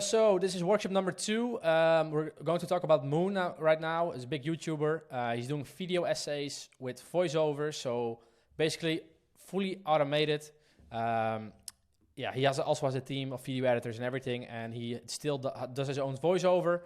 So this is workshop number 2. We're going to talk about Moon right now. He's a big YouTuber. He's doing video essays with voiceover, so basically fully automated. He also has a team of video editors and everything, and he still does his own voiceover,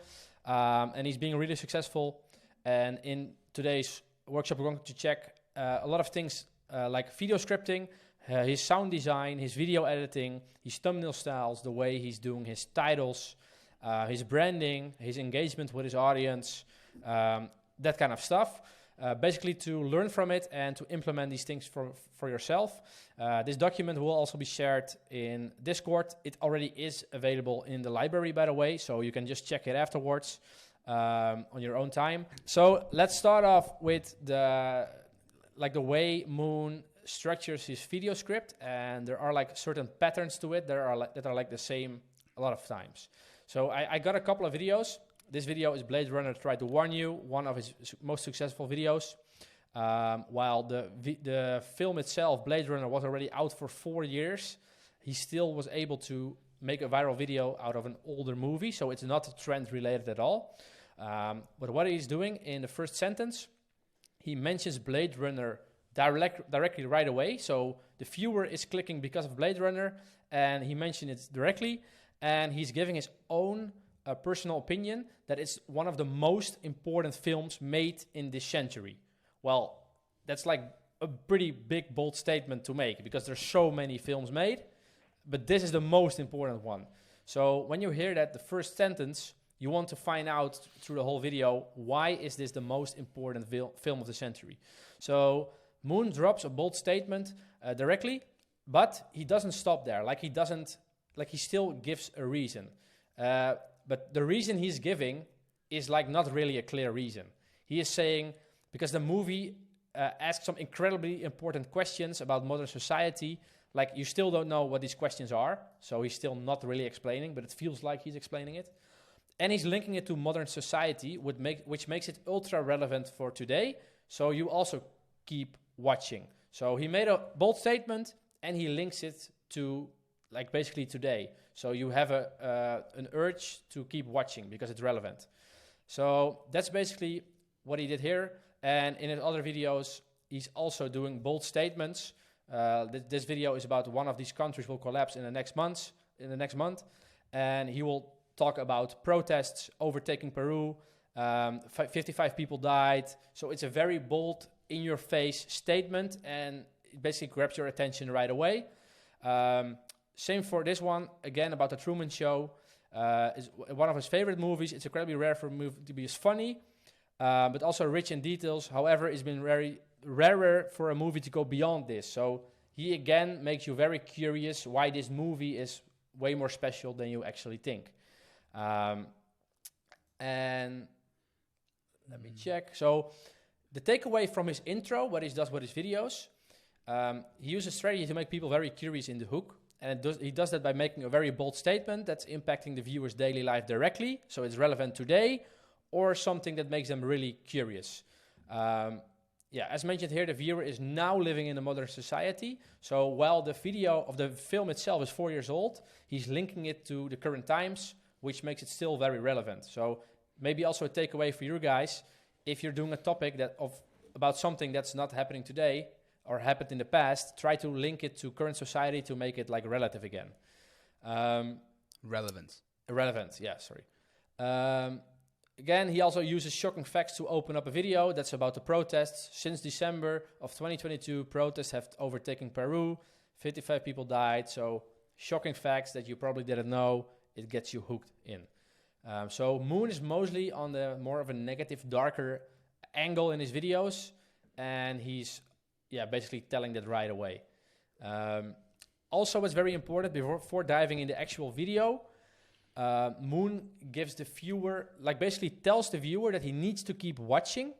and he's being really successful. And in today's workshop, we're going to check a lot of things like video scripting, his sound design, his video editing, his thumbnail styles, the way he's doing his titles, his branding, his engagement with his audience, that kind of stuff. Basically to learn from it and to implement these things for yourself. This document will also be shared in Discord. It already is available in the library, by the way, so you can just check it afterwards on your own time. So let's start off with the way Moon structures his video script, and there are like certain patterns to it that are like the same a lot of times. So I got a couple of videos. This video is Blade Runner Tried to Warn You, one of his most successful videos. While the film itself, Blade Runner, was already out for 4 years, he still was able to make a viral video out of an older movie, so it's not trend related at all. But what he's doing in the first sentence, he mentions Blade Runner directly right away. So the viewer is clicking because of Blade Runner, and he mentioned it directly, and he's giving his own personal opinion that it's one of the most important films made in this century. Well, that's like a pretty big, bold statement to make because there's so many films made, but this is the most important one. So when you hear that, the first sentence, you want to find out through the whole video, why is this the most important film of the century? So Moon drops a bold statement directly, but he doesn't stop there. He still gives a reason. But the reason he's giving is like not really a clear reason. He is saying, because the movie asks some incredibly important questions about modern society, like you still don't know what these questions are, so he's still not really explaining, but it feels like he's explaining it. And he's linking it to modern society, which makes it ultra relevant for today, so you also keep watching. So he made a bold statement, and he links it to like basically today. So you have an urge to keep watching because it's relevant. So that's basically what he did here. And in his other videos, he's also doing bold statements. This video is about one of these countries will collapse in the next month. And he will talk about protests overtaking Peru. 55 people died. So it's a very bold, in-your-face statement, and it basically grabs your attention right away. Same for this one, again, about the Truman Show. It's one of his favorite movies. It's incredibly rare for a movie to be as funny, but also rich in details. However, it's been very rarer for a movie to go beyond this. So he, again, makes you very curious why this movie is way more special than you actually think. And let me check. So the takeaway from his intro, what he does with his videos, he uses strategy to make people very curious in the hook. And he does that by making a very bold statement that's impacting the viewer's daily life directly, so it's relevant today, or something that makes them really curious. As mentioned here, the viewer is now living in a modern society. So while the video of the film itself is 4 years old, he's linking it to the current times, which makes it still very relevant. So maybe also a takeaway for you guys, if you're doing a topic about something that's not happening today, or happened in the past, try to link it to current society to make it like relative again. Relevant, yeah, sorry. Again, he also uses shocking facts to open up a video that's about the protests. Since December of 2022, protests have overtaken Peru. 55 people died, so shocking facts that you probably didn't know. It gets you hooked in. So Moon is mostly on the more of a negative, darker angle in his videos, and he's basically telling that right away. Also, what's very important before diving in the actual video, Moon gives the viewer, basically tells the viewer that he needs to keep watching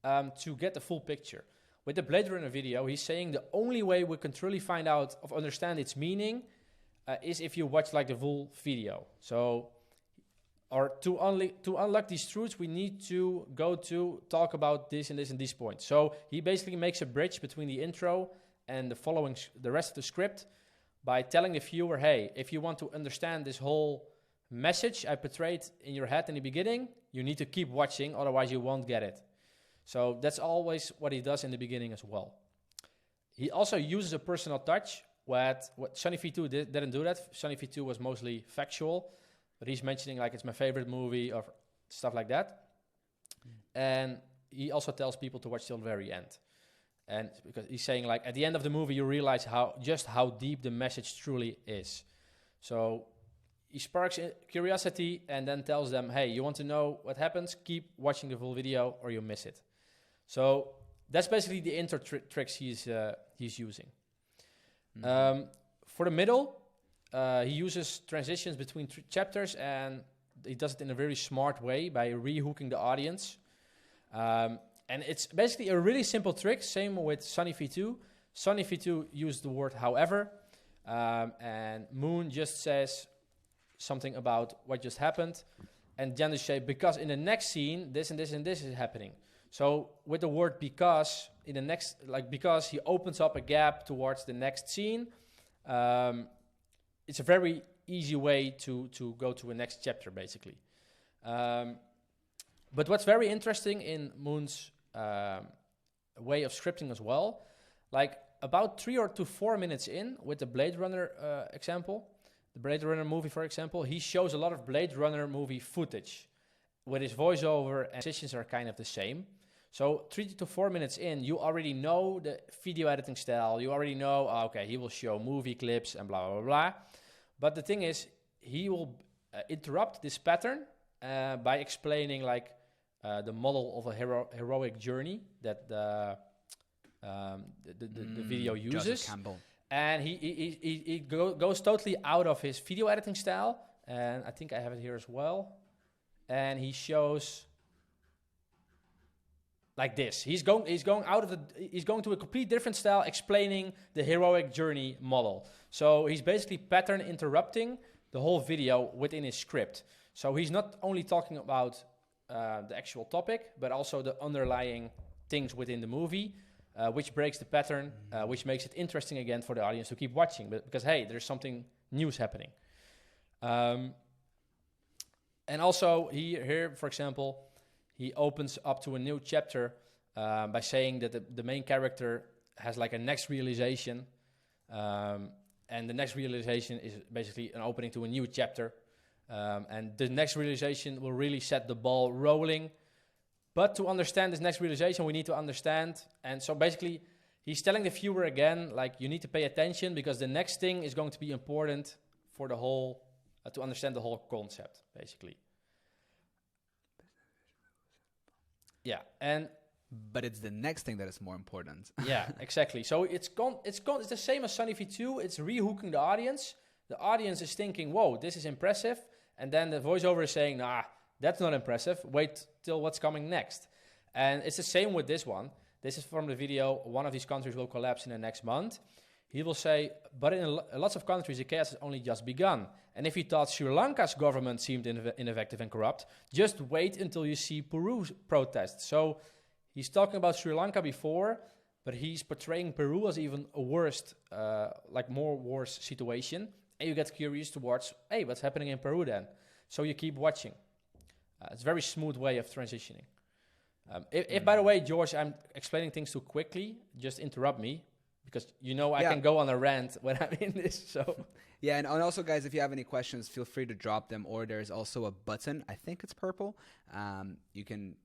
to get the full picture. With the Blade Runner video, he's saying the only way we can truly understand its meaning is if you watch the full video. So, or to unlock these truths, we need to go to talk about this and this and these points. So he basically makes a bridge between the intro and the rest of the script by telling the viewer, hey, if you want to understand this whole message I portrayed in your head in the beginning, you need to keep watching, otherwise you won't get it. So that's always what he does in the beginning as well. He also uses a personal touch. What Sunny V2 didn't do that. Sunny V2 was mostly factual, but he's mentioning like it's my favorite movie or stuff like that. And he also tells people to watch till the very end. And because he's saying like at the end of the movie, you realize how deep the message truly is. So he sparks curiosity and then tells them, hey, you want to know what happens? Keep watching the full video or you'll miss it. So that's basically the intro tricks he's using. For the middle, he uses transitions between chapters, and he does it in a very smart way by rehooking the audience. And it's basically a really simple trick, same with Sunny V2. Sunny V2 used the word however, and Moon just says something about what just happened, and then they say, because in the next scene, this and this and this is happening. So with the word because, in the next, like because he opens up a gap towards the next scene, it's a very easy way to go to a next chapter, basically. But what's very interesting in Moon's way of scripting as well, like about 3 to 4 minutes in, with the Blade Runner example, the Blade Runner movie, for example, he shows a lot of Blade Runner movie footage, with his voiceover and transitions are kind of the same. So 3 to 4 minutes in, you already know the video editing style. You already know, okay, he will show movie clips and blah, blah, blah. But the thing is, he will interrupt this pattern by explaining like the model of a heroic journey that the video uses. And he goes totally out of his video editing style. And I think I have it here as well. And he shows like this. He's going to a complete different style, explaining the heroic journey model. So he's basically pattern interrupting the whole video within his script. So he's not only talking about the actual topic, but also the underlying things within the movie, which breaks the pattern, which makes it interesting again for the audience to keep watching. Because hey, there's something new happening. And also here, for example, he opens up to a new chapter by saying that the main character has like a next realization. And the next realization is basically an opening to a new chapter. And the next realization will really set the ball rolling. But to understand this next realization, we need to understand. And so basically, he's telling the viewer again, like, you need to pay attention because the next thing is going to be important for the whole, to understand the whole concept, basically. Yeah, but it's the next thing that is more important. Yeah, exactly. So it's the same as Sunny V2. It's rehooking the audience. The audience is thinking, whoa, this is impressive. And then the voiceover is saying, nah, that's not impressive. Wait till what's coming next. And it's the same with this one. This is from the video, one of these countries will collapse in the next month. He will say, but in lots of countries, the chaos has only just begun. And if you thought Sri Lanka's government seemed ineffective and corrupt, just wait until you see Peru's protests. So he's talking about Sri Lanka before, but he's portraying Peru as even a worse situation. And you get curious towards, hey, what's happening in Peru then? So you keep watching. It's a very smooth way of transitioning. If by the way, George, I'm explaining things too quickly, just interrupt me. Because, I can go on a rant when I'm in this, so... Yeah, and also, guys, if you have any questions, feel free to drop them. Or there's also a button, I think it's purple. You can,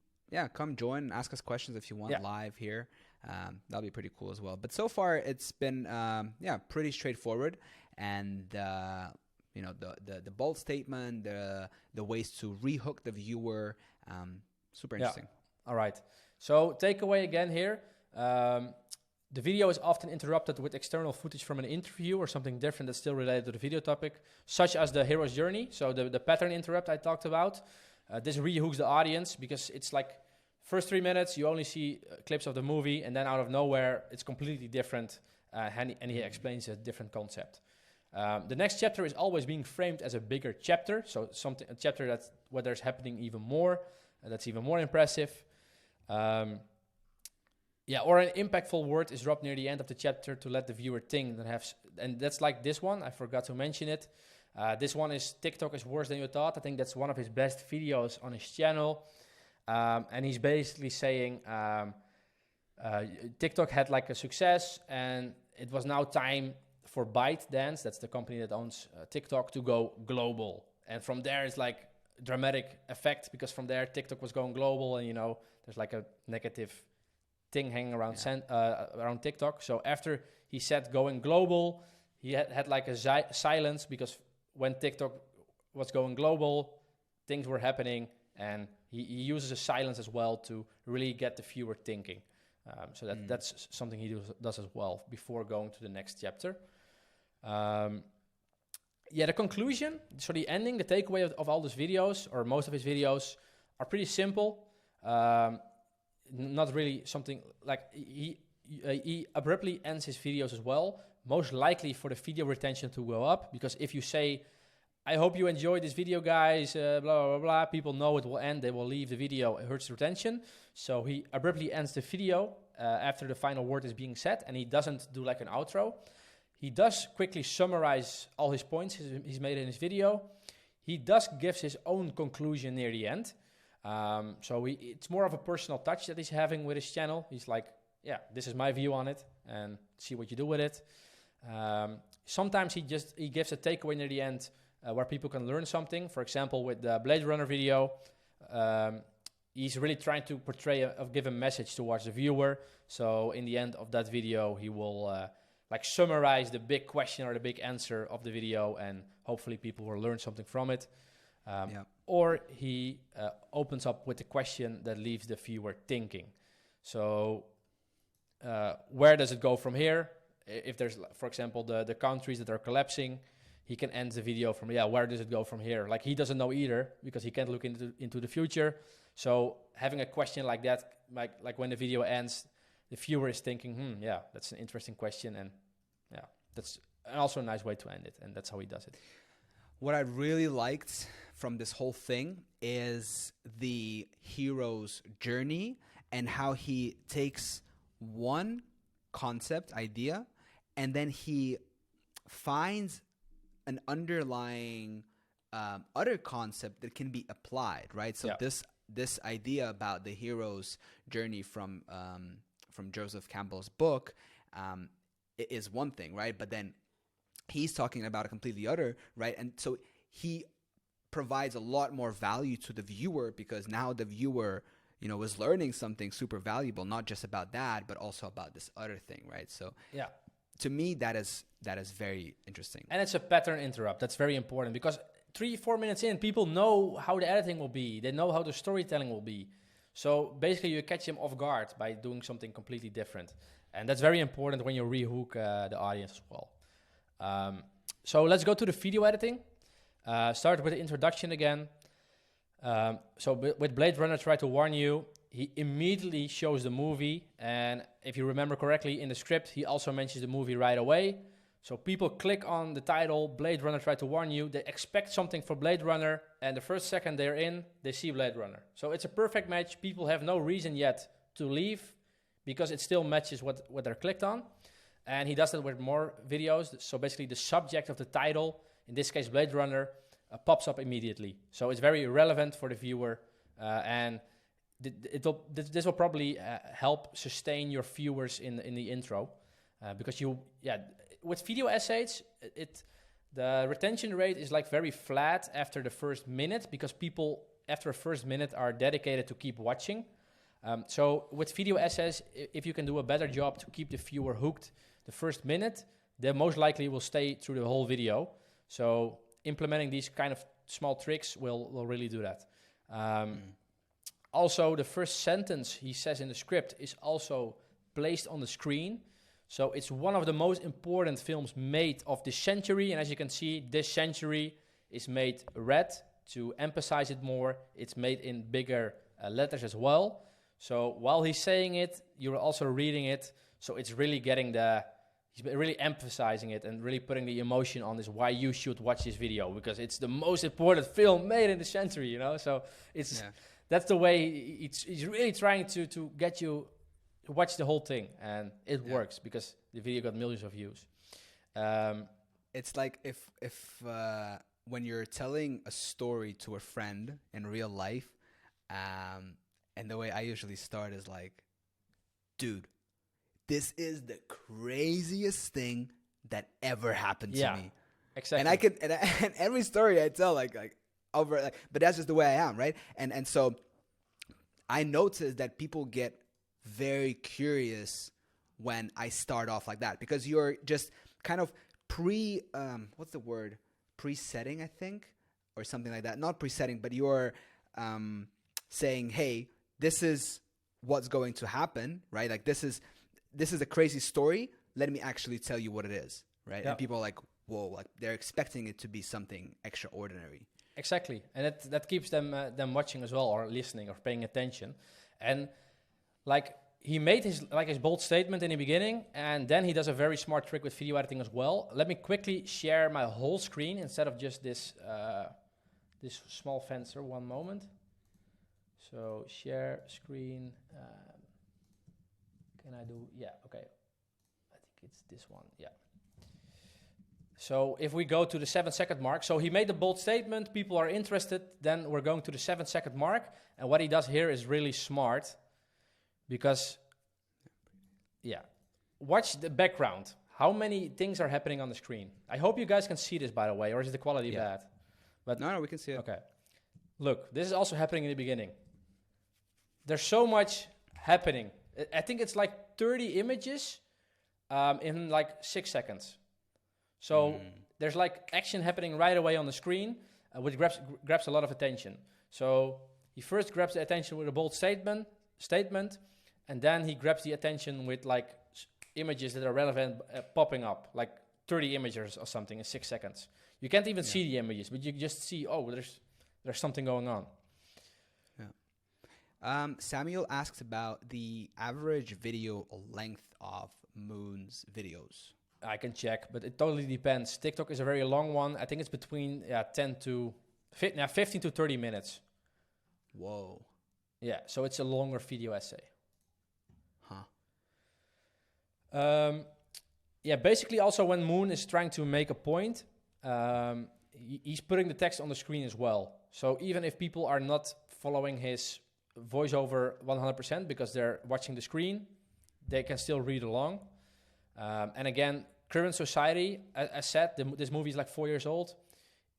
come join and ask us questions if you want live here. That'll be pretty cool as well. But so far, it's been, pretty straightforward. And, the bold statement, the ways to rehook the viewer, super interesting. Yeah. All right. So, takeaway again here. The video is often interrupted with external footage from an interview or something different that's still related to the video topic, such as the hero's journey. So the pattern interrupt I talked about. This rehooks the audience because it's like first 3 minutes, you only see clips of the movie, and then out of nowhere, it's completely different, and he explains a different concept. The next chapter is always being framed as a bigger chapter, so a chapter that's where there's happening even more, that's even more impressive. Or an impactful word is dropped near the end of the chapter to let the viewer think and that's like this one. I forgot to mention it. This one is TikTok is worse than you thought. I think that's one of his best videos on his channel. And he's basically saying TikTok had like a success, and it was now time for ByteDance, that's the company that owns TikTok, to go global. And from there, it's like dramatic effect, because from there, TikTok was going global, and there's like a negative thing hanging around around TikTok. So after he said going global, he had like a silence, because when TikTok was going global, things were happening, and he uses a silence as well to really get the viewer thinking. So that's something he does as well before going to the next chapter. The conclusion, so the ending, the takeaway of all these videos, or most of his videos, are pretty simple. Not really something like he abruptly ends his videos as well, most likely for the video retention to go up, because if you say, I hope you enjoyed this video, guys, blah, blah, blah, people know it will end, they will leave the video, it hurts retention. So he abruptly ends the video after the final word is being said, and he doesn't do like an outro. He does quickly summarize all his points he's made in his video. He does gives his own conclusion near the end. So it's more of a personal touch that he's having with his channel. He's like, yeah, this is my view on it, and see what you do with it. Sometimes he gives a takeaway near the end where people can learn something. For example, with the Blade Runner video, he's really trying to give a message towards the viewer. So in the end of that video, he will summarize the big question or the big answer of the video, and hopefully people will learn something from it. Or he opens up with a question that leaves the viewer thinking. So where does it go from here? If there's, for example, the countries that are collapsing, he can end the video from, where does it go from here? Like, he doesn't know either, because he can't look into the future. So having a question like that, like when the video ends, the viewer is thinking, that's an interesting question. And that's also a nice way to end it. And that's how he does it. What I really liked from this whole thing is the hero's journey, and how he takes one concept idea, and then he finds an underlying other concept that can be applied, right? So this idea about the hero's journey from Joseph Campbell's book is one thing, right? But then he's talking about a completely other, right? And so he provides a lot more value to the viewer, because now the viewer, is learning something super valuable, not just about that, but also about this other thing, right? So to me, that is very interesting. And it's a pattern interrupt. That's very important, because 3-4 minutes in, people know how the editing will be. They know how the storytelling will be. So basically, you catch them off guard by doing something completely different. And that's very important when you rehook the audience as well. So let's go to the video editing. Start with the introduction again. So with Blade Runner Try to Warn You, he immediately shows the movie. And if you remember correctly, in the script, he also mentions the movie right away. So people click on the title, Blade Runner Try to Warn You. They expect something for Blade Runner, and the first second they're in, they see Blade Runner. So it's a perfect match. People have no reason yet to leave, because it still matches what they're clicked on. And he does that with more videos. So basically the subject of the title, in this case Blade Runner, pops up immediately. So it's very relevant for the viewer, and this will probably help sustain your viewers in the intro, because with video essays, the retention rate is like very flat after the first minute, because people after the first minute are dedicated to keep watching. So with video essays, if you can do a better job to keep the viewer hooked the first minute, they most likely will stay through the whole video. So implementing these kind of small tricks will really do that. Also, the first sentence he says in the script is also placed on the screen. So it's one of the most important films made of this century. And as you can see, this century is made red to emphasize it more. It's made in bigger letters as well. So while he's saying it, you're also reading it. So it's really he's really emphasizing it and really putting the emotion on this, why you should watch this video, because it's the most important film made in the century, So that's the way he's really trying to get you to watch the whole thing. And it works, because the video got millions of views. it's like if when you're telling a story to a friend in real life, and the way I usually start is like, dude, this is the craziest thing that ever happened to me. Exactly. And I could, and every story I tell, like over, like, but that's just the way I am, right? And so I noticed that people get very curious when I start off like that, because you're just kind of what's the word? Presetting, I think, or something like that. Not presetting, but you're saying, hey, this is what's going to happen, right? Like this is a crazy story. Let me actually tell you what it is, right? Yeah. And people are like, whoa, like they're expecting it to be something extraordinary. Exactly, and that keeps them watching as well, or listening, or paying attention. And like he made his bold statement in the beginning, and then he does a very smart trick with video editing as well. Let me quickly share my whole screen instead of just this this small fencer. One moment. So share screen. Can I do? Yeah. Okay. I think it's this one. Yeah. So if we go to the 7-second mark, so he made the bold statement, people are interested, then we're going to the 7-second mark, and what he does here is really smart, because, yeah, watch the background. How many things are happening on the screen? I hope you guys can see this, by the way, or is the quality bad? But no, we can see it. Okay. Look, this is also happening in the beginning. There's so much happening. I think it's like 30 images in like 6 seconds. So there's like action happening right away on the screen, which grabs a lot of attention. So he first grabs the attention with a bold statement, and then he grabs the attention with like images that are relevant popping up, like 30 images or something in 6 seconds. You can't even see the images, but you just see, oh, there's something going on. Yeah. Samuel asks about the average video length of Moon's videos. I can check, but it totally depends. TikTok is a very long one. I think it's between 15 to 30 minutes. Whoa. Yeah, so it's a longer video essay. Huh. Yeah, basically also when Moon is trying to make a point, he's putting the text on the screen as well. So even if people are not following his voiceover 100% because they're watching the screen, they can still read along. And again, current society, as said, this movie is like 4 years old.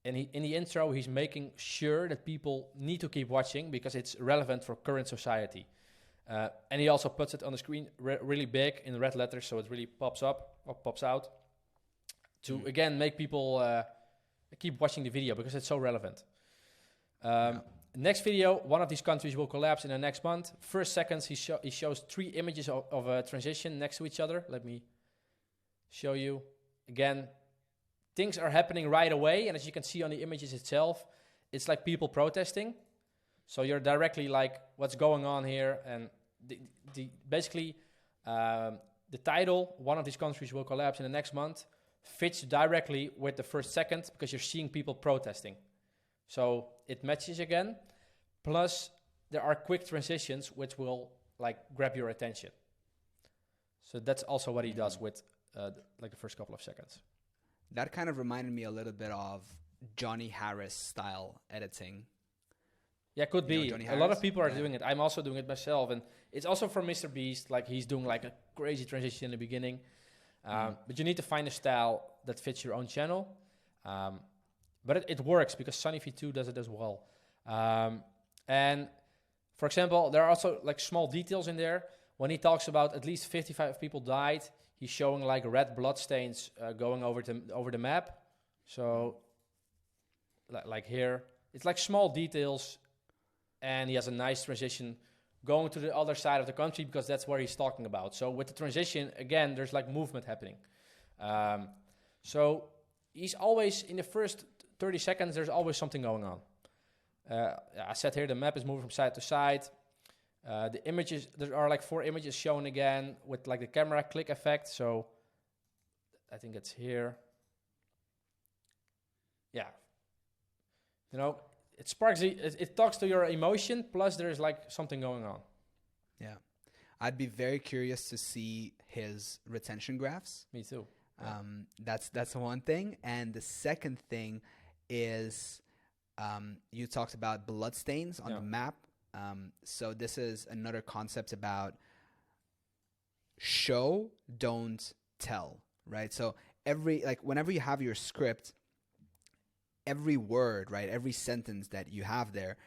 And in the intro, he's making sure that people need to keep watching because it's relevant for current society. And he also puts it on the screen really big in red letters, so it really pops up or pops out to, again, make people keep watching the video because it's so relevant. Next video, one of these countries will collapse in the next month. First seconds, he shows 3 images of a transition next to each other. Let me show you. Again, things are happening right away, and as you can see on the images itself, it's like people protesting. So you're directly like, what's going on here? And basically, the title, one of these countries will collapse in the next month, fits directly with the first second because you're seeing people protesting. So it matches again. Plus, there are quick transitions which will like grab your attention. So that's also what he does with like the first couple of seconds. That kind of reminded me a little bit of Johnny Harris style editing. Yeah, could be. A lot of people are doing it. I'm also doing it myself. And it's also from Mr. Beast. Like he's doing like a crazy transition in the beginning. But you need to find a style that fits your own channel. But it works because Sunny V2 does it as well. And for example, there are also like small details in there. When he talks about at least 55 people died, he's showing like red blood stains going over the map. So like here, it's like small details. And he has a nice transition going to the other side of the country because that's where he's talking about. So with the transition, again, there's like movement happening. So he's always, in the first 30 seconds, there's always something going on. I said here the map is moving from side to side. The images, there are like 4 images shown again with like the camera click effect. So I think it's here. Yeah. You know, it sparks, it talks to your emotion, plus there's like something going on. Yeah. I'd be very curious to see his retention graphs. Me too. That's one thing. And the second thing is you talked about blood stains on the map. So this is another concept about show, don't tell, right? So whenever you have your script, every word, right, every sentence that you have there,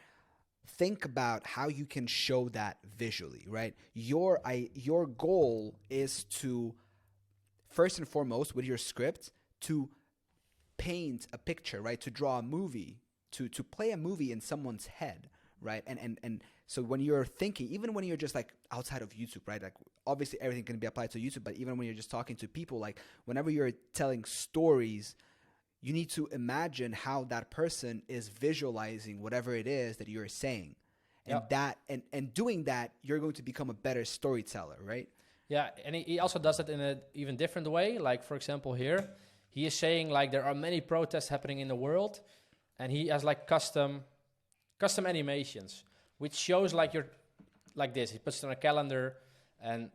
think about how you can show that visually, right? Your goal is to, first and foremost, with your script, to paint a picture, right? To draw a movie, to play a movie in someone's head, right? And so when you're thinking, even when you're just like outside of YouTube, right? Like obviously everything can be applied to YouTube, but even when you're just talking to people, like whenever you're telling stories, you need to imagine how that person is visualizing whatever it is that you're saying. And and doing that, you're going to become a better storyteller, right? Yeah, and he also does it in an even different way. Like, for example, here, he is saying, like, there are many protests happening in the world, and he has, like, custom animations, which shows, like, you're like this. He puts it on a calendar, and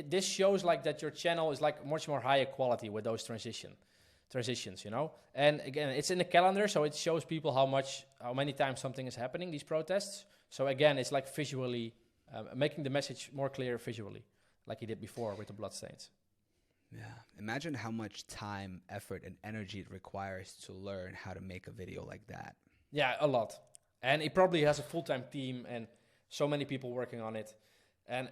this shows, like, that your channel is, like, much more higher quality with those transitions, you know? And, again, it's in the calendar, so it shows people how many times something is happening, these protests. So, again, it's, like, visually, making the message more clear visually, like he did before with the bloodstains. Yeah. Imagine how much time, effort, and energy it requires to learn how to make a video like that. Yeah, a lot. And he probably has a full-time team and so many people working on it. And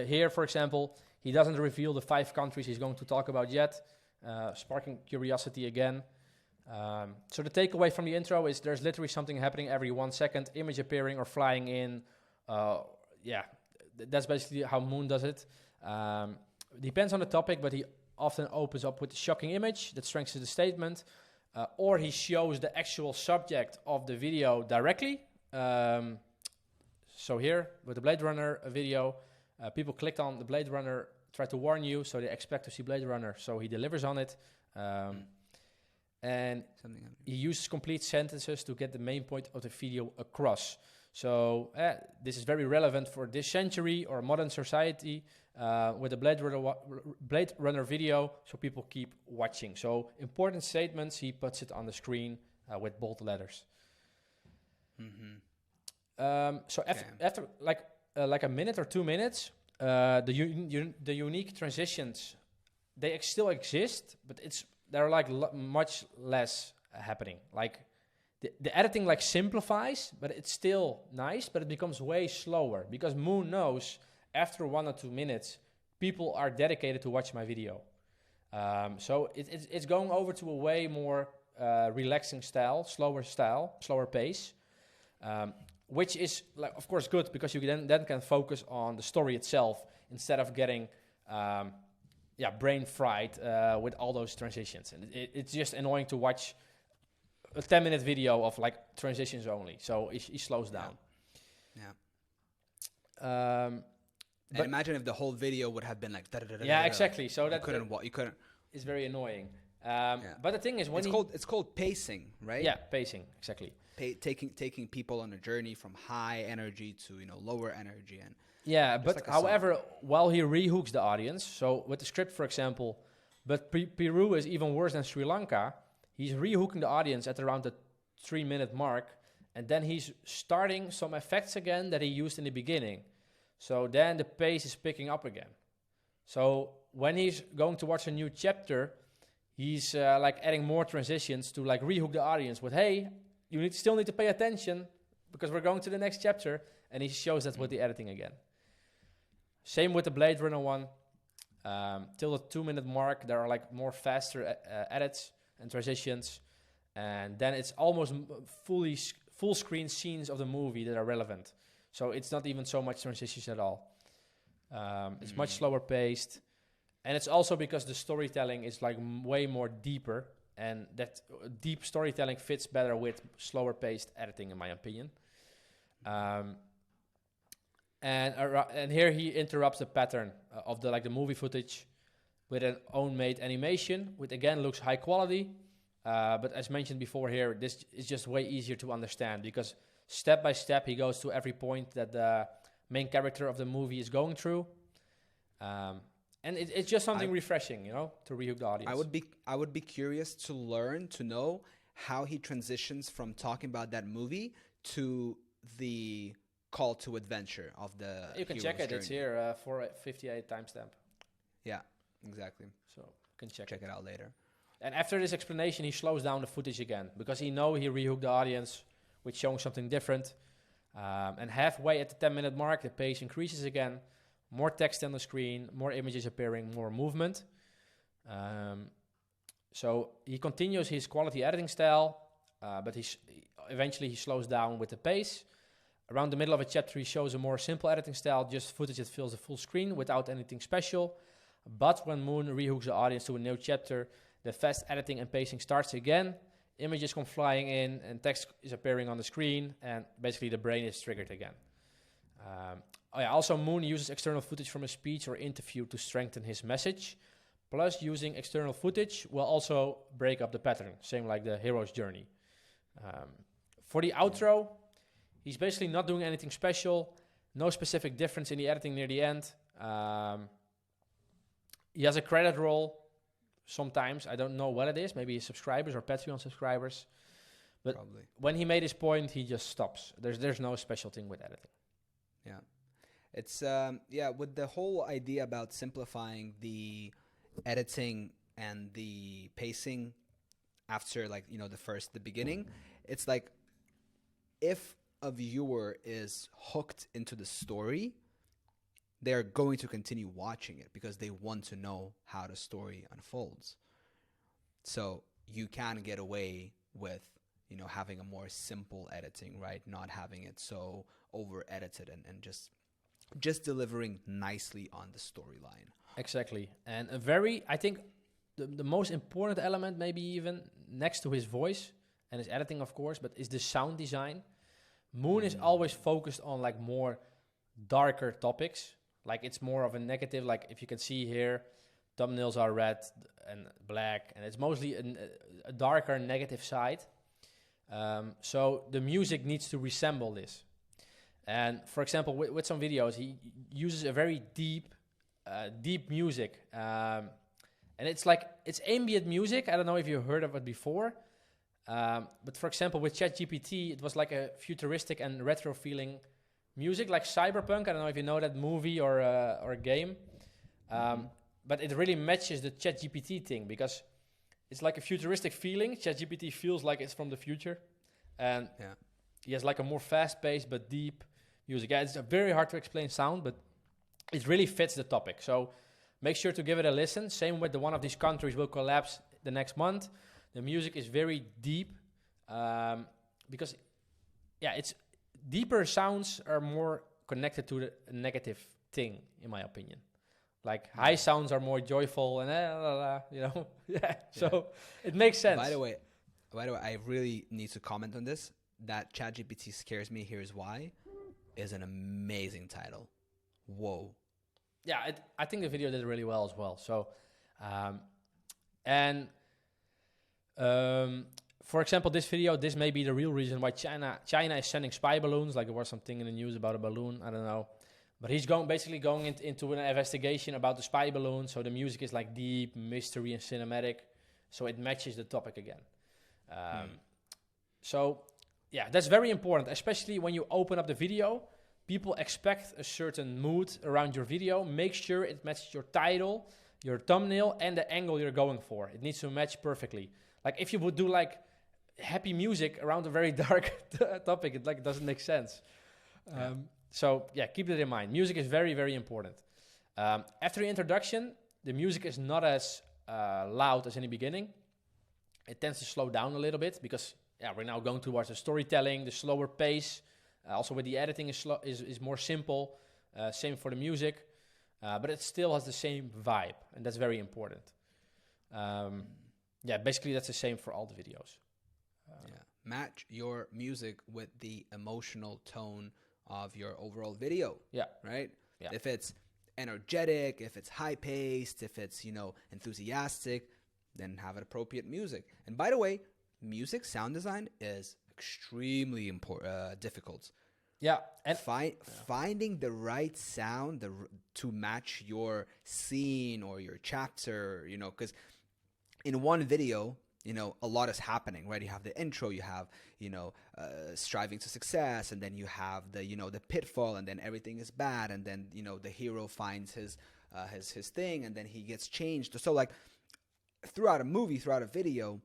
here, for example, he doesn't reveal the 5 countries he's going to talk about yet, sparking curiosity again. So the takeaway from the intro is there's literally something happening every 1 second, image appearing or flying in. That's basically how Moon does it. Depends on the topic, but he often opens up with a shocking image that strengthens the statement, or he shows the actual subject of the video directly. So here, with the Blade Runner video, people clicked on the Blade Runner, try to warn you, so they expect to see Blade Runner, so he delivers on it. And he uses complete sentences to get the main point of the video across. So this is very relevant for this century or modern society with the Blade Runner video, so people keep watching. So important statements, he puts it on the screen with bold letters. After like a minute or 2 minutes, the unique transitions, they still exist, but there are like much less happening. Like the editing like simplifies, but it's still nice, but it becomes way slower because Moon knows after 1 or 2 minutes, people are dedicated to watch my video. So it's going over to a way more relaxing style, slower pace, which is like, of course, good because you then can focus on the story itself instead of getting brain fried with all those transitions. And it's just annoying to watch a 10-minute video of like transitions only. So he slows down. But imagine if the whole video would have been like exactly. So that you couldn't. It's very annoying. But the thing is, it's called pacing, right? Yeah, pacing, exactly. Taking people on a journey from high energy to lower energy and. Yeah, but like however, while he rehooks the audience, so with the script, for example, but Peru is even worse than Sri Lanka. He's rehooking the audience at around the 3-minute mark, and then he's starting some effects again that he used in the beginning. So then the pace is picking up again. So when he's going to watch a new chapter, he's like adding more transitions to like rehook the audience with, hey, you still need to pay attention because we're going to the next chapter, and he shows that with the editing again. Same with the Blade Runner one. Till the 2-minute mark, there are like more faster edits and transitions, and then it's almost full screen scenes of the movie that are relevant. So it's not even so much transitions at all. It's much slower paced, and it's also because the storytelling is like way more deeper, and that deep storytelling fits better with slower paced editing, in my opinion. And here he interrupts the pattern of the movie footage with an own-made animation, which again looks high quality. But as mentioned before here, this is just way easier to understand because step by step he goes to every point that the main character of the movie is going through. And it's just something refreshing, to rehook the audience. I would be curious to learn, to know how he transitions from talking about that movie to the call to adventure of the You can check it. Journey. It's here, 458 timestamp. Yeah, exactly. So you can check it out later. And after this explanation, he slows down the footage again because he rehooked the audience with showing something different. And halfway at the 10-minute mark, the pace increases again. More text on the screen, more images appearing, more movement. So he continues his quality editing style, but eventually he slows down with the pace. Around the middle of a chapter, he shows a more simple editing style, just footage that fills the full screen without anything special. But when Moon rehooks the audience to a new chapter, the fast editing and pacing starts again. Images come flying in, and text is appearing on the screen, and basically the brain is triggered again. Also, Moon uses external footage from a speech or interview to strengthen his message. Plus, using external footage will also break up the pattern, same like the hero's journey. For the outro, he's basically not doing anything special. No specific difference in the editing near the end. He has a credit roll sometimes. I don't know what it is. Maybe his subscribers or Patreon subscribers. But probably. When he made his point, he just stops. There's no special thing with editing. Yeah. It's, with the whole idea about simplifying the editing and the pacing after, the beginning, it's like if a viewer is hooked into the story, they're going to continue watching it because they want to know how the story unfolds. So you can get away with, having a more simple editing, right? Not having it so over-edited and just delivering nicely on the storyline. Exactly. And I think the most important element, maybe even next to his voice and his editing, of course, but is the sound design. Moon is always focused on more darker topics. It's more of a negative, if you can see here, thumbnails are red and black, and it's mostly a darker negative side. So the music needs to resemble this. And for example, with some videos, he uses a very deep music. And it's ambient music. I don't know if you heard of it before. But for example, with ChatGPT, it was like a futuristic and retro feeling music, like Cyberpunk. I don't know if you know that movie or a game. But it really matches the ChatGPT thing because it's like a futuristic feeling. ChatGPT feels like it's from the future. And he has a more fast-paced but deep music. Yeah, it's very hard to explain sound, but it really fits the topic. So make sure to give it a listen. Same with one of these countries will collapse the next month. The music is very deep because, it's deeper sounds are more connected to the negative thing, in my opinion. High sounds are more joyful and So it makes sense. By the way, I really need to comment on this. That ChatGPT scares me. Here's why. Is an amazing title. Whoa. Yeah, I think the video did really well as well. So, for example, this may be the real reason why China is sending spy balloons. There was something in the news about a balloon. I don't know. But he's going into an investigation about the spy balloon. So the music is deep, mystery, and cinematic. So it matches the topic again. So, that's very important, especially when you open up the video. People expect a certain mood around your video. Make sure it matches your title, your thumbnail, and the angle you're going for. It needs to match perfectly. If you would do happy music around a very dark topic, it doesn't make sense. So keep that in mind. Music is very, very important. After the introduction, the music is not as loud as in the beginning. It tends to slow down a little bit because we're now going towards the storytelling, the slower pace. Also with the editing is more simple. Same for the music. But it still has the same vibe, and that's very important. Basically that's the same for all the videos. Match your music with the emotional tone of your overall video. Right? Yeah. If it's energetic, if it's high-paced, if it's, enthusiastic, then have appropriate music. And by the way, sound design is extremely difficult. Yeah, and finding the right sound to match your scene or your chapter, you know, because in one video, you know, a lot is happening, right? You have the intro, you have, you know, striving to success, and then you have the, you know, the pitfall, and then everything is bad, and then, you know, the hero finds his thing, and then he gets changed. So like throughout a movie, throughout a video,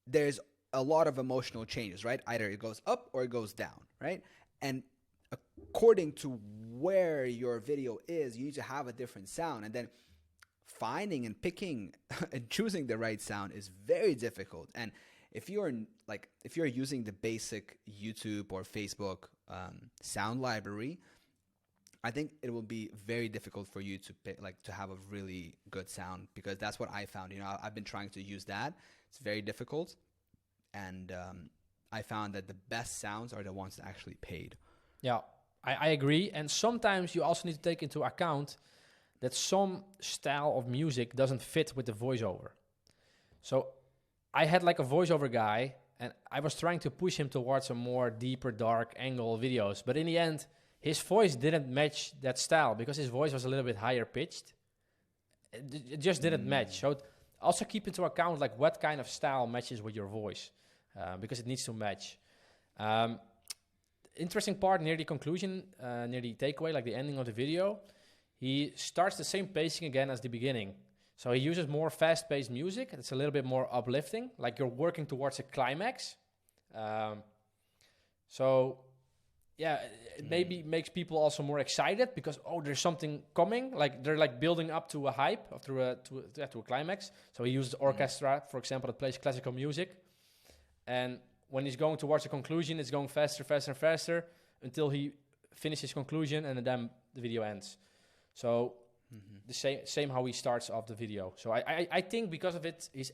there's a lot of emotional changes, right? Either it goes up or it goes down, right? And according to where your video is, you need to have a different sound. And then finding and picking and choosing the right sound is very difficult. And if you're using the basic YouTube or Facebook sound library, I think it will be very difficult for you to pick, like, to have a really good sound, because that's what I found. You know, I've been trying to use that. It's very difficult. And I found that the best sounds are the ones that actually paid. Yeah, I agree. And sometimes you also need to take into account that some style of music doesn't fit with the voiceover. So I had like a voiceover guy, and I was trying to push him towards a more deeper, dark angle videos. But in the end, his voice didn't match that style because his voice was a little bit higher pitched. It just didn't match. So also keep into account like what kind of style matches with your voice, because it needs to match. Interesting part near the conclusion, near the takeaway, like the ending of the video, he starts the same pacing again as the beginning. So he uses more fast-paced music. It's a little bit more uplifting, like you're working towards a climax. So yeah, it maybe makes people also more excited because, oh, there's something coming. Like they're like building up to a hype or to a climax. So he uses orchestra, for example, that plays classical music. And when he's going towards a conclusion, it's going faster, faster, and faster until he finishes conclusion, and then the video ends. So the same how he starts off the video. So I think because of it, his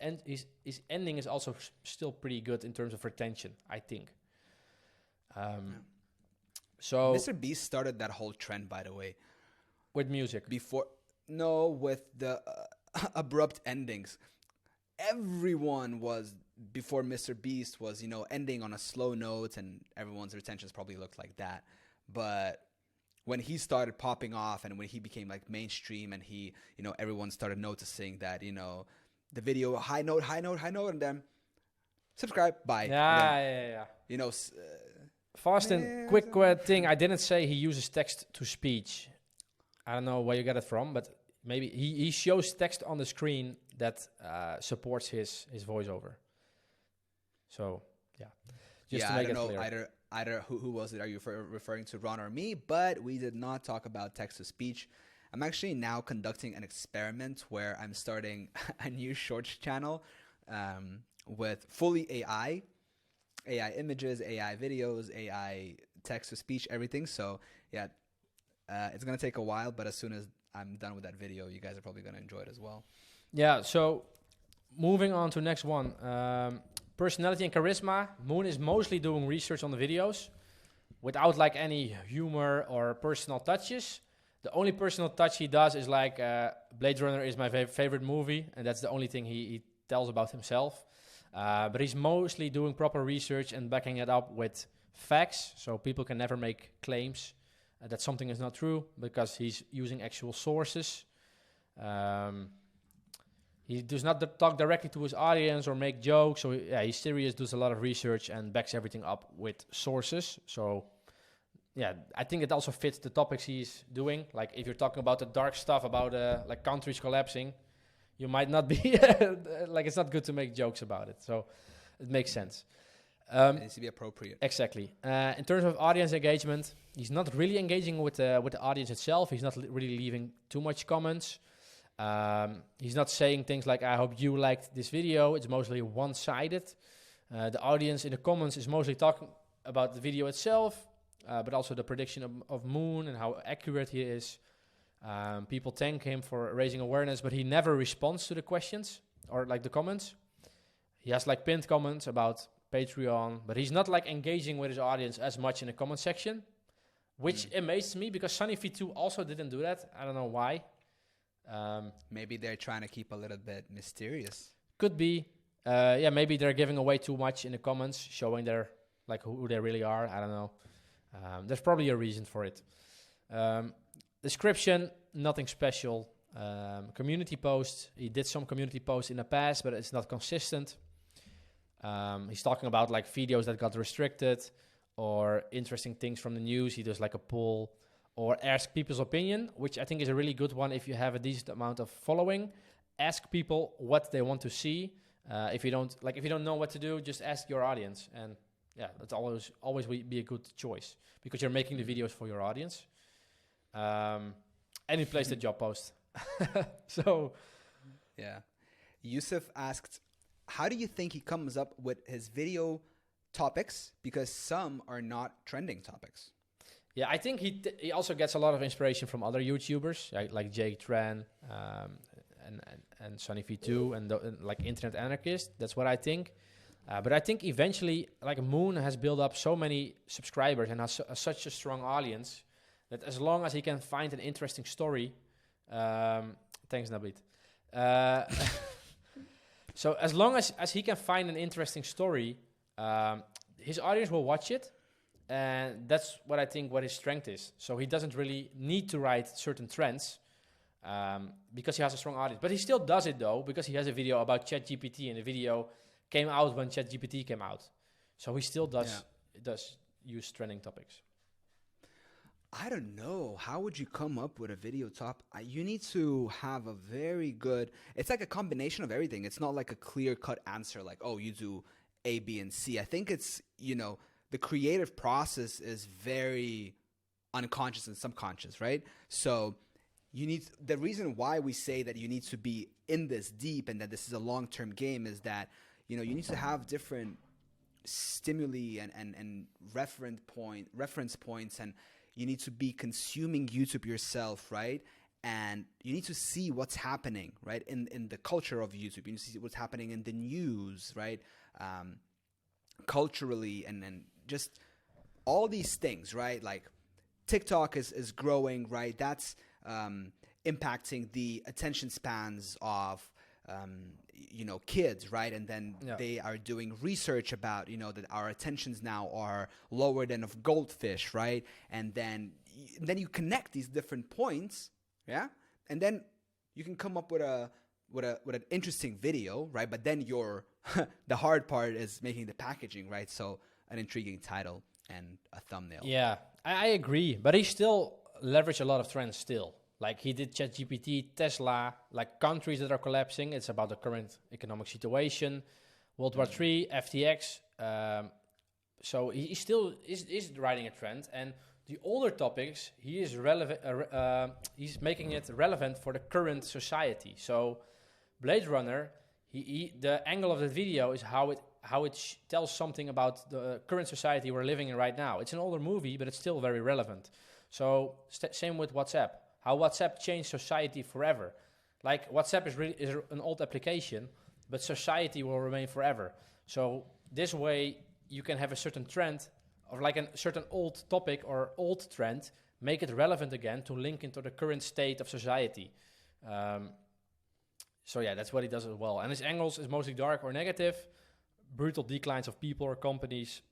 ending is also still pretty good in terms of retention, I think. So Mr. Beast started that whole trend, by the way. With music? With the abrupt endings. Everyone was, before Mr. Beast was, you know, ending on a slow note, and everyone's retentions probably looked like that. But when he started popping off, and when he became like mainstream, and he, you know, everyone started noticing that, you know, the video, high note, and then subscribe, bye. Yeah. You know, fast and quick thing. I didn't say he uses text to speech. I don't know where you get it from, but maybe he shows text on the screen that supports his voiceover. So yeah, just to make it clear. I don't know either who was it? Are you referring to Ron or me? But we did not talk about text to speech. I'm actually now conducting an experiment where I'm starting a new shorts channel with fully AI images, AI videos, AI text to speech, everything. So yeah, it's gonna take a while, but as soon as I'm done with that video, you guys are probably gonna enjoy it as well. Yeah. So moving on to next one, personality and charisma. Moon is mostly doing research on the videos without like any humor or personal touches. The only personal touch he does is like Blade Runner is my favorite movie, and that's the only thing he tells about himself. But he's mostly doing proper research and backing it up with facts, so people can never make claims that something is not true because he's using actual sources. He does not talk directly to his audience or make jokes. So yeah, he's serious, does a lot of research, and backs everything up with sources. So yeah, I think it also fits the topics he's doing. Like if you're talking about the dark stuff about like countries collapsing, you might not be like, it's not good to make jokes about it. So it makes sense. It needs to be appropriate. Exactly. In terms of audience engagement, he's not really engaging with the audience itself. He's not really leaving too much comments. He's not saying things like, I hope you liked this video. It's mostly one-sided. The audience in the comments is mostly talking about the video itself, but also the prediction of Moon and how accurate he is. People thank him for raising awareness, but he never responds to the questions or like the comments. He has like pinned comments about Patreon, but he's not like engaging with his audience as much in the comment section, which amazes me because Sunny V2 also didn't do that. I don't know why. Maybe they're trying to keep a little bit mysterious. Could be. Yeah, maybe they're giving away too much in the comments, showing their like who they really are. I don't know. There's probably a reason for it. Description, nothing special. Community post, he did some community posts in the past, but it's not consistent. He's talking about like videos that got restricted or interesting things from the news. He does like a poll or ask people's opinion, which I think is a really good one if you have a decent amount of following. Ask people what they want to see. If you don't know what to do, just ask your audience. And yeah, that's always be a good choice because you're making the videos for your audience. And he placed a job post. So, yeah. Yusuf asked, how do you think he comes up with his video topics? Because some are not trending topics. Yeah, I think he also gets a lot of inspiration from other YouTubers like Jake Tran and Sonny V2 and like Internet Anarchist. That's what I think. But I think eventually, like Moon has built up so many subscribers and has such a strong audience that as long as he can find an interesting story, thanks Nabil. So as long as he can find an interesting story, his audience will watch it. And that's what I think what his strength is. So he doesn't really need to write certain trends because he has a strong audience. But he still does it though, because he has a video about ChatGPT and the video came out when ChatGPT came out. So he still does use trending topics. I don't know. How would you come up with a video top? You need to have a very good... It's like a combination of everything. It's not like a clear-cut answer like, oh, you do A, B, and C. I think it's, the creative process is very unconscious and subconscious, right? So the reason why we say that you need to be in this deep and that this is a long-term game is that, you need to have different stimuli and reference points, and you need to be consuming YouTube yourself, right? And you need to see what's happening, right? In the culture of YouTube. You need to see what's happening in the news, right? Culturally and just all these things, right? Like TikTok is growing, right? That's impacting the attention spans of kids, right? And then they are doing research about that our attentions now are lower than of goldfish, right? And then you connect these different points, and then you can come up with an interesting video, right? But then the hard part is making the packaging, right? So an intriguing title and a thumbnail. Yeah, I agree. But he still leveraged a lot of trends still. Like he did ChatGPT, Tesla, like countries that are collapsing. It's about the current economic situation, World War III, FTX. So he still is writing a trend. And the older topics, he is relevant. He's making it relevant for the current society. So Blade Runner, the angle of the video is how it tells something about the current society we're living in right now. It's an older movie, but it's still very relevant. So same with WhatsApp. How WhatsApp changed society forever. Like WhatsApp is an old application, but society will remain forever. So this way you can have a certain trend or like a certain old topic or old trend, make it relevant again to link into the current state of society. So yeah, that's what he does as well. And his angles is mostly dark or negative, brutal declines of people or companies,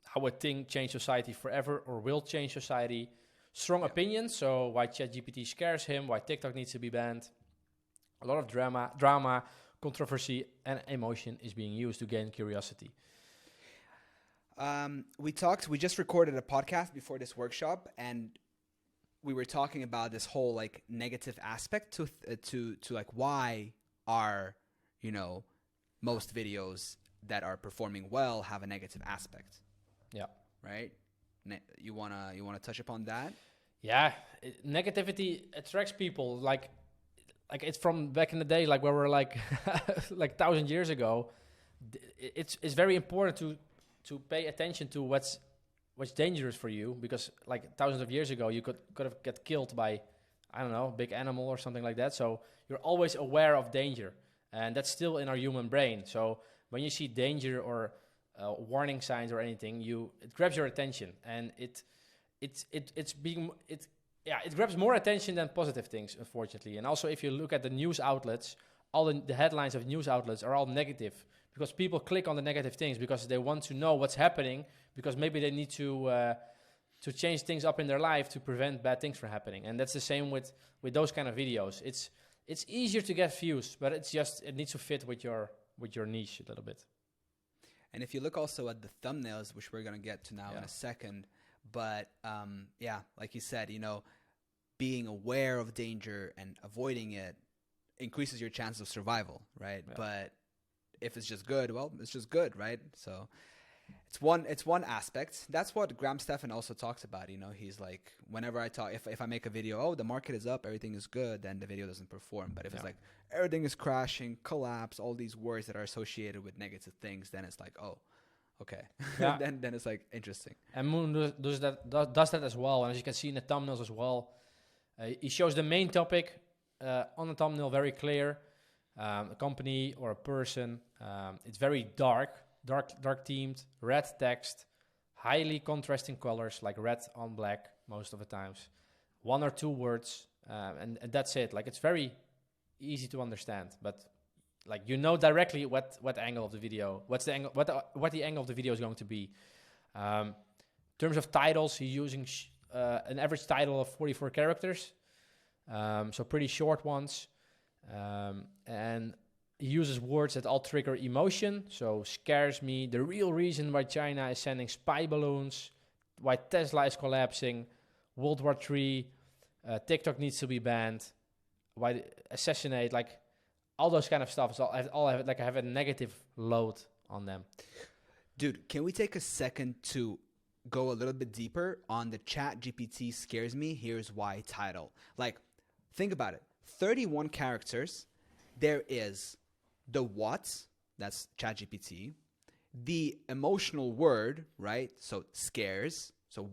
how a thing changed society forever or will change society. Strong opinions, so why ChatGPT scares him, why TikTok needs to be banned. A lot of drama, controversy, and emotion is being used to gain curiosity. We just recorded a podcast before this workshop, and we were talking about this whole like negative aspect to like why are most videos that are performing well have a negative aspect. Yeah. Right. You wanna touch upon that? Yeah, negativity attracts people. Like it's from back in the day, like where we're like 1,000 years ago. It's very important to pay attention to what's dangerous for you, because like thousands of years ago you could have get killed by, I don't know, big animal or something like that. So you're always aware of danger, and that's still in our human brain. So when you see danger or warning signs or anything, it grabs your attention, and it grabs more attention than positive things, unfortunately. And also, if you look at the news outlets, all the headlines of news outlets are all negative, because people click on the negative things because they want to know what's happening, because maybe they need to to change things up in their life to prevent bad things from happening. And that's the same with those kind of videos. It's easier to get views, but it needs to fit with your niche a little bit. And if you look also at the thumbnails, which we're going to get to now in a second, but like you said, being aware of danger and avoiding it increases your chance of survival, right? Yeah. But if it's just good, well, it's just good, right? So it's one aspect. That's what Graham Stephan also talks about. He's like, whenever I talk, if I make a video, the market is up, everything is good, then the video doesn't perform. But if it's like everything is crashing, collapse, all these words that are associated with negative things, then it's like, oh, okay. Yeah. then it's like interesting. And Moon does that as well. And as you can see in the thumbnails as well, he shows the main topic on the thumbnail very clear. A company or a person. It's very dark themed, red text, highly contrasting colors like red on black most of the times, 1 or 2 words, and that's it. Like, it's very easy to understand, but like, directly what angle of the video, what the angle of the video is going to be. In terms of titles, he's using an average title of 44 characters, so pretty short ones, and he uses words that all trigger emotion, so scares me, the real reason why China is sending spy balloons, why Tesla is collapsing, World War III, TikTok needs to be banned, why assassinate, like all those kind of stuff. So I have a negative load on them. Dude, can we take a second to go a little bit deeper on the ChatGPT scares me, here's why title? Like, think about it. 31 characters. There is the what, that's ChatGPT, the emotional word, right? So scares. So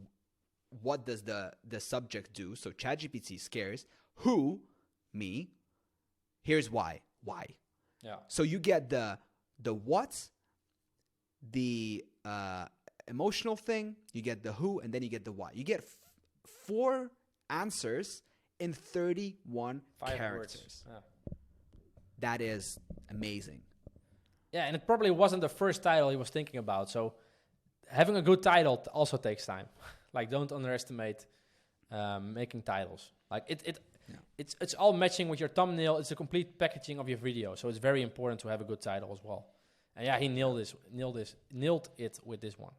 what does the subject do? So ChatGPT scares. Who? Me. Here's why. Why? Yeah. So you get the what, the emotional thing, you get the who, and then you get the why. You get 4 answers in 31 characters. Yeah. That is amazing. Yeah, and it probably wasn't the first title he was thinking about. So having a good title also takes time. Like, don't underestimate making titles. Like, it's all matching with your thumbnail. It's a complete packaging of your video. So it's very important to have a good title as well. And yeah, he nailed it with this one.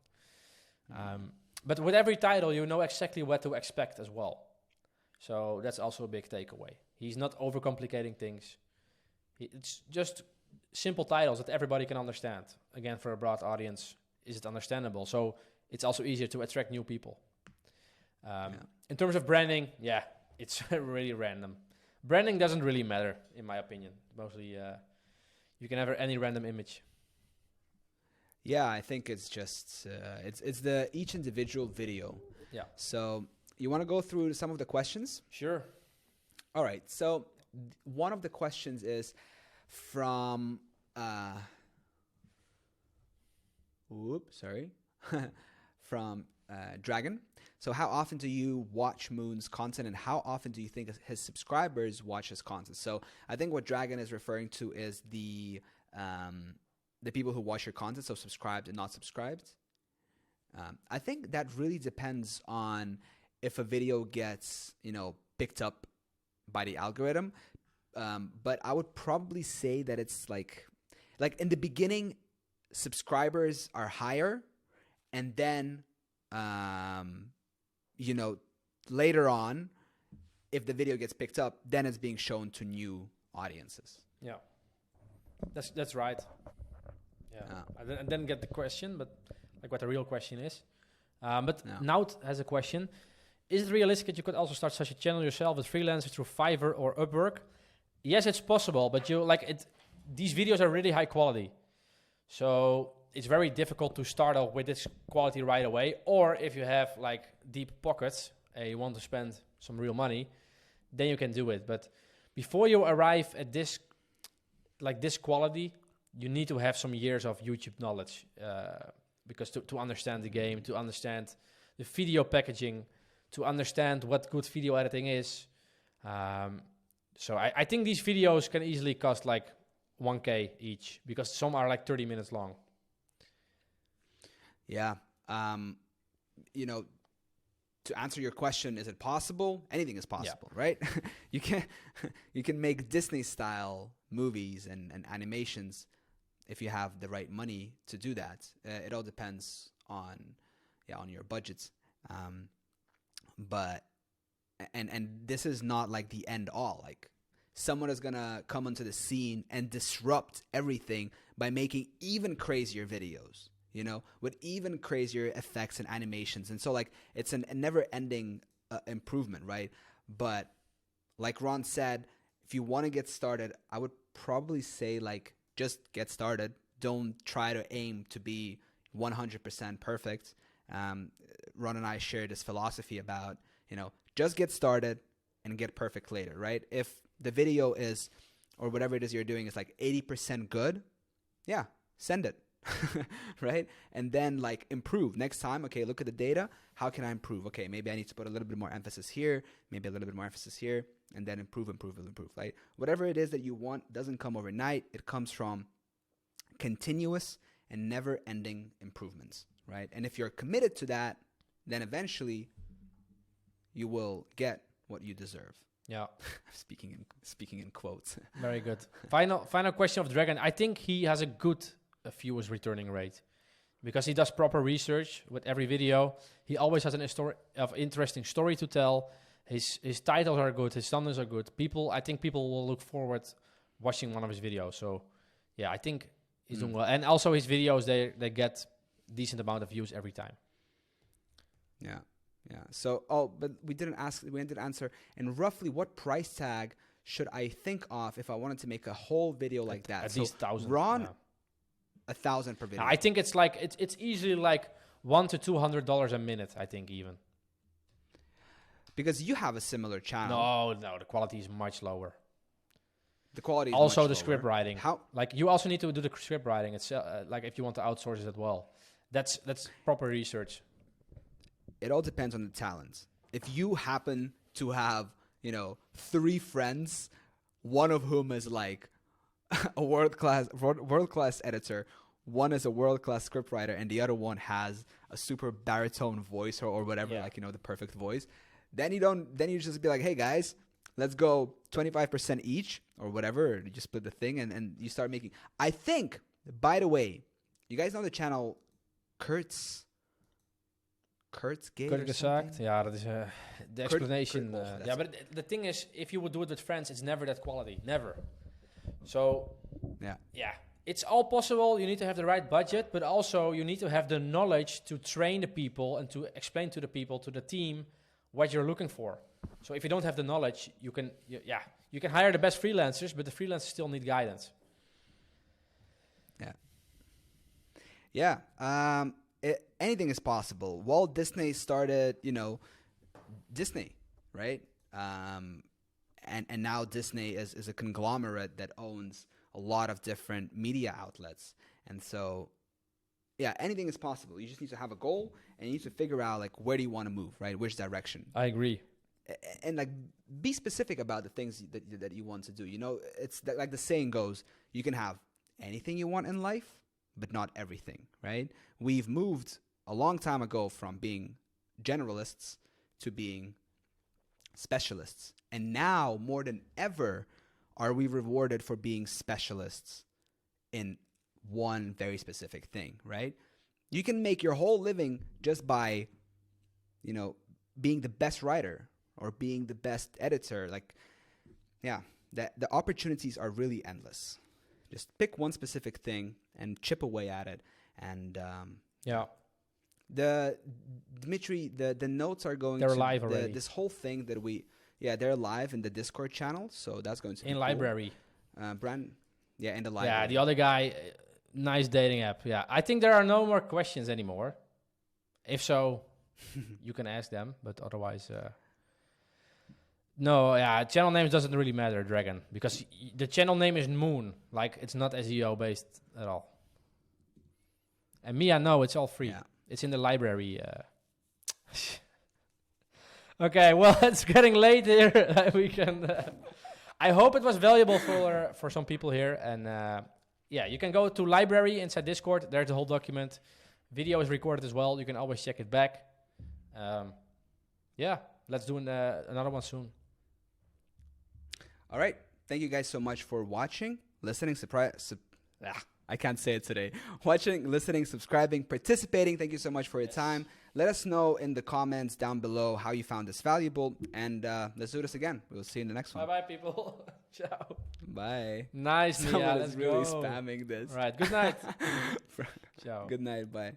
But with every title, you know exactly what to expect as well. So that's also a big takeaway. He's not overcomplicating things. It's just simple titles that everybody can understand. Again, for a broad audience, is it understandable? So it's also easier to attract new people. In terms of branding, it's really random. Branding doesn't really matter, in my opinion. Mostly, you can have any random image. Yeah, I think it's just it's the each individual video. Yeah. So you want to go through some of the questions? Sure. All right. So one of the questions is from from Dragon. So how often do you watch Moon's content, and how often do you think his subscribers watch his content? So I think what Dragon is referring to is the people who watch your content, so subscribed and not subscribed. I think that really depends on if a video gets, picked up by the algorithm. But I would probably say that it's like in the beginning, subscribers are higher, and then, later on, if the video gets picked up, then it's being shown to new audiences. Yeah, that's right. Yeah, I didn't get the question, but like what the real question is. But Naut has a question. Is it realistic that you could also start such a channel yourself as freelancer through Fiverr or Upwork? Yes, it's possible, but these videos are really high quality. So it's very difficult to start off with this quality right away. Or if you have like deep pockets and you want to spend some real money, then you can do it. But before you arrive at this quality, you need to have some years of YouTube knowledge, because to understand the game, to understand the video packaging, to understand what good video editing is. So I think these videos can easily cost like 1K each, because some are like 30 minutes long. Yeah. to answer your question, is it possible? Anything is possible, right? you can make Disney style movies and animations if you have the right money to do that. It all depends on your budgets. But this is not like the end all. Like, someone is gonna come onto the scene and disrupt everything by making even crazier videos, with even crazier effects and animations. And so, like, it's a never-ending improvement, right? But like Ron said, if you want to get started, I would probably say, like, just get started. Don't try to aim to be 100% perfect. Ron and I share this philosophy about, just get started and get perfect later, right? If the video is, or whatever it is you're doing, is like 80% good, send it. Right? And then, like, improve next time. Okay, look at the data. How can I improve? Okay, maybe I need to put a little bit more emphasis here, maybe a little bit more emphasis here, and then improve, right? Whatever it is that you want doesn't come overnight. It comes from continuous and never-ending improvements, right? And if you're committed to that, then eventually you will get what you deserve. Yeah. speaking in quotes. Very good. Final question of Dragon. I think he has a good viewers returning rate because he does proper research with every video. He always has an interesting story to tell. His titles are good. His thumbnails are good. I think people will look forward watching one of his videos. So yeah, I think he's doing well. And also his videos, they get decent amount of views every time. Yeah. So, but we didn't answer. And roughly what price tag should I think of if I wanted to make a whole video like that? At least 1,000. Ron, 1,000 per video. I think it's like it's easily like $100 to $200 a minute. I think even because you have a similar channel. No, the quality is much lower. The quality is also much the lower. script writing. How? Like, you also need to do the script writing. It's like if you want to outsource it as well. That's proper research. It all depends on the talent. If you happen to have, 3 friends, one of whom is like a world-class editor, one is a world-class scriptwriter, and the other one has a super baritone voice or whatever, the perfect voice, then you just be like, hey guys, let's go 25% each or whatever. You just split the thing and you start making. I think, by the way, you guys know the channel Kurt's Gate. Kurt gesagt. Yeah, that is the explanation. But the thing is, if you would do it with friends, it's never that quality. Never. So, yeah. It's all possible. You need to have the right budget, but also you need to have the knowledge to train the people and to explain to the people, to the team, what you're looking for. So if you don't have the knowledge, you can hire the best freelancers, but the freelancers still need guidance. Yeah. Anything is possible. Walt Disney started, Disney, right? And now Disney is a conglomerate that owns a lot of different media outlets. And so, anything is possible. You just need to have a goal and you need to figure out, like, where do you want to move, right? Which direction? I agree. And like, be specific about the things that you want to do. It's like the saying goes, you can have anything you want in life, but not everything, right? We've moved a long time ago from being generalists to being specialists. And now, more than ever, are we rewarded for being specialists in one very specific thing, right? You can make your whole living just by, being the best writer or being the best editor. Like, the opportunities are really endless. Just pick one specific thing and chip away at it. And Dmitry, the notes are going. They're live already. This whole thing that they're live in the Discord channel, so that's going to be in cool. Library. In the library. Yeah, the other guy, nice dating app. Yeah, I think there are no more questions anymore. If so, you can ask them, but otherwise, no. Yeah, channel names doesn't really matter, Dragon, because the channel name is Moon. Like, it's not SEO based at all. And Mia, no, it's all free. Yeah. It's in the library. Okay, well, it's getting late here. We can. I hope it was valuable for some people here. And you can go to library inside Discord. There's the whole document. Video is recorded as well. You can always check it back. yeah, let's do another one soon. All right. Thank you guys so much for watching, listening, I can't say it today. Watching, listening, subscribing, participating. Thank you so much for your time. Let us know in the comments down below how you found this valuable. And let's do this again. We'll see you in the next one. Bye-bye, people. Ciao. Bye. Nice, Nia. Someone Let's is really go. spamming this. All right. Good night. Ciao. Good night. Bye.